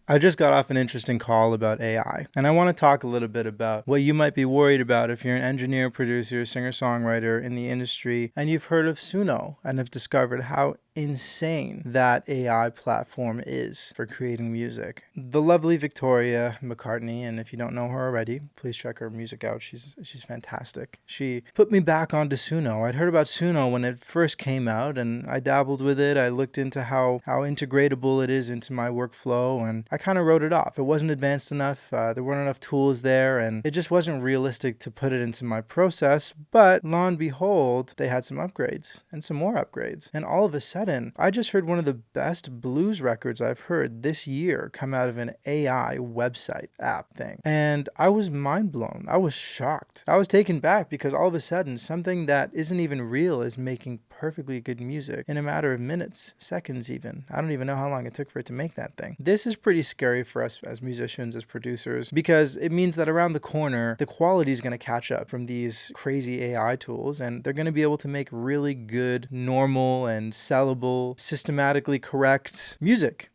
I just got off an interesting call about AI, and I want to talk a little bit about what you might be worried about if you're an engineer, producer, singer songwriter in the industry and you've heard of Suno and have discovered how insane that AI platform is for creating music. The lovely Victoria McCartney, and if you don't know her already, please check her music out. She's fantastic. She put me back onto Suno. I'd heard about Suno when it first came out, and I dabbled with it. I looked into how integratable it is into my workflow, and I kind of wrote it off. It wasn't advanced enough. There weren't enough tools there, and it just wasn't realistic to put it into my process. But lo and behold, they had some upgrades and some more upgrades, and all of a sudden I just heard one of the best blues records I've heard this year come out of an AI website app thing. And I was mind blown. I was shocked. I was taken back because all of a sudden something that isn't even real is making perfectly good music in a matter of minutes, seconds even. I don't even know how long it took for it to make that thing. This is pretty scary for us as musicians, as producers, because it means that around the corner, the quality is going to catch up from these crazy AI tools, and they're going to be able to make really good, normal, and sellable, systematically correct music.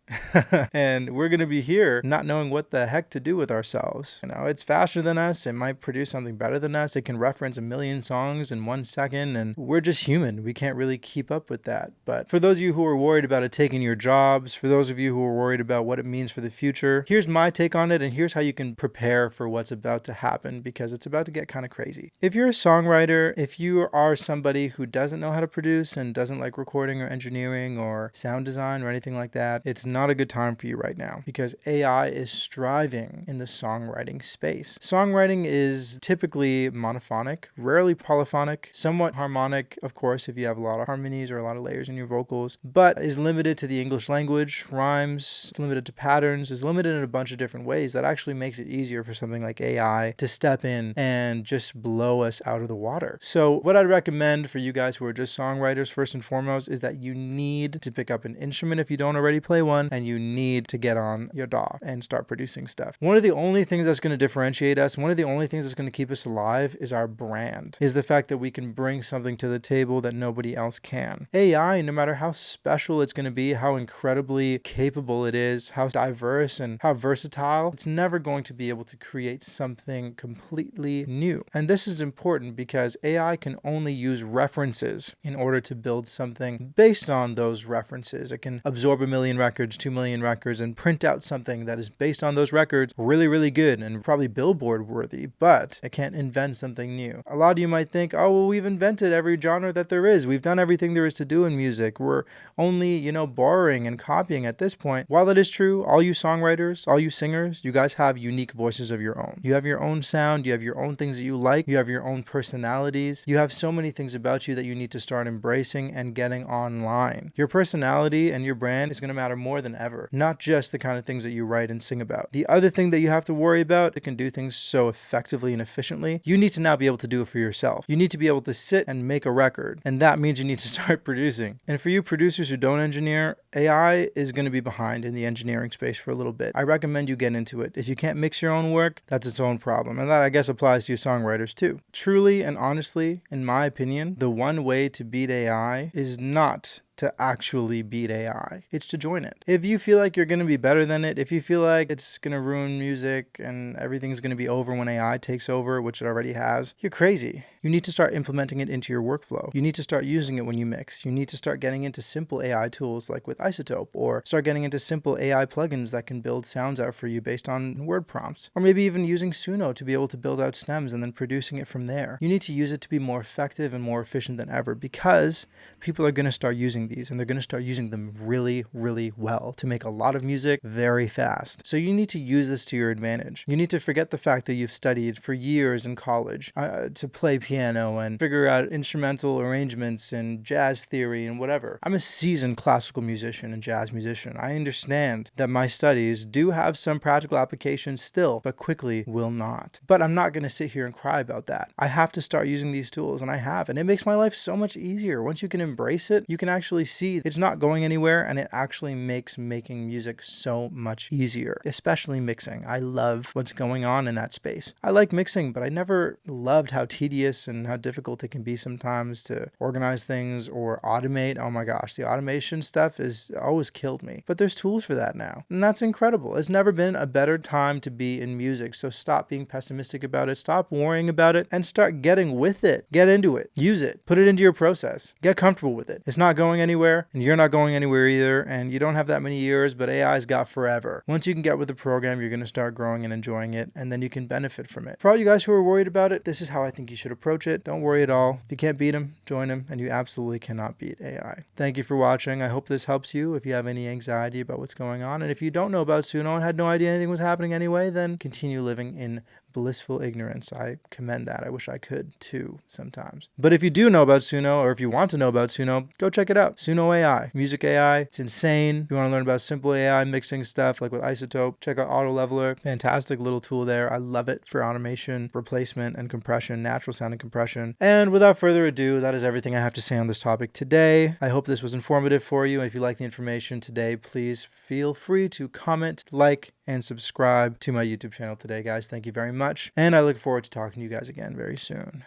And we're going to be here not knowing what the heck to do with ourselves. It's faster than us. It might produce something better than us. It can reference a million songs in 1 second, and we're just human. We can't really keep up with that. But for those of you who are worried about it taking your jobs, for those of you who are worried about what it means for the future, here's my take on it, and here's how you can prepare for what's about to happen, because it's about to get kind of crazy. If you're a songwriter, if you are somebody who doesn't know how to produce and doesn't like recording or engineering or sound design or anything like that, it's not a good time for you right now, because AI is striving in the songwriting space. Songwriting is typically monophonic, rarely polyphonic, somewhat harmonic, of course, if you have a lot of harmonies or a lot of layers in your vocals, but is limited to the English language, rhymes, limited to patterns, is limited in a bunch of different ways that actually makes it easier for something like AI to step in and just blow us out of the water. So what I'd recommend for you guys who are just songwriters, first and foremost, is that you need to pick up an instrument if you don't already play one, and you need to get on your DAW and start producing stuff. One of the only things that's going to differentiate us, one of the only things that's going to keep us alive is our brand, is the fact that we can bring something to the table that nobody else can. AI, no matter how special it's going to be, how incredibly capable it is, how diverse and how versatile, it's never going to be able to create something completely new. And this is important because AI can only use references in order to build something based on those references. It can absorb 1 million records, 2 million records, and print out something that is based on those records really, really good and probably Billboard worthy, but it can't invent something new. A lot of you might think, oh, well, we've invented every genre that there is. We've done everything there is to do in music. We're only, borrowing and copying at this point. While that is true, all you songwriters, all you singers, you guys have unique voices of your own. You have your own sound. You have your own things that you like. You have your own personalities. You have so many things about you that you need to start embracing and getting online. Your personality and your brand is going to matter more than ever, not just the kind of things that you write and sing about. The other thing that you have to worry about, it can do things so effectively and efficiently, you need to now be able to do it for yourself. You need to be able to sit and make a record, and that means you need to start producing. And for you producers who don't engineer, AI is going to be behind in the engineering space for a little bit. I recommend you get into it. If you can't mix your own work, that's its own problem, and that I guess applies to you songwriters too. Truly and honestly, in my opinion, the one way to beat AI is not to actually beat AI. It's to join it. If you feel like you're going to be better than it, if you feel like it's going to ruin music and everything's going to be over when AI takes over, which it already has, you're crazy. You need to start implementing it into your workflow. You need to start using it when you mix. You need to start getting into simple AI tools like with iZotope, or start getting into simple AI plugins that can build sounds out for you based on word prompts, or maybe even using Suno to be able to build out stems and then producing it from there. You need to use it to be more effective and more efficient than ever, because people are going to start using these, and they're going to start using them really, really well to make a lot of music very fast. So you need to use this to your advantage. You need to forget the fact that you've studied for years in college to play piano and figure out instrumental arrangements and jazz theory and whatever. I'm a seasoned classical musician and jazz musician. I understand that my studies do have some practical applications still, but quickly will not. But I'm not going to sit here and cry about that. I have to start using these tools, and I have, and it makes my life so much easier. Once you can embrace it, you can actually see it's not going anywhere, and it actually makes making music so much easier, especially mixing. I love what's going on in that space. I like mixing, but I never loved how tedious and how difficult it can be sometimes to organize things or automate. Oh my gosh, the automation stuff is has always killed me. But there's tools for that now. And that's incredible. It's never been a better time to be in music. So stop being pessimistic about it. Stop worrying about it and start getting with it. Get into it. Use it. Put it into your process. Get comfortable with it. It's not going anywhere and you're not going anywhere either. And you don't have that many years, but AI's got forever. Once you can get with the program, you're going to start growing and enjoying it, and then you can benefit from it. For all you guys who are worried about it, this is how I think you should approach it. Don't worry at all. If you can't beat him, join him, and you absolutely cannot beat AI. Thank you for watching. I hope this helps you if you have any anxiety about what's going on. And if you don't know about Suno and had no idea anything was happening anyway, then continue living in blissful ignorance. I commend that. I wish I could too sometimes. But if you do know about Suno, or if you want to know about Suno, go check it out. Suno AI, music AI. It's insane. If you want to learn about simple AI mixing stuff like with iZotope, check out Auto Leveler. Fantastic little tool there. I love it for automation, replacement, and compression, natural sounding compression. And without further ado, that is everything I have to say on this topic today. I hope this was informative for you. And if you like the information today, please feel free to comment, like, and subscribe to my YouTube channel today, guys. Thank you very much. And I look forward to talking to you guys again very soon.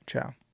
Ciao.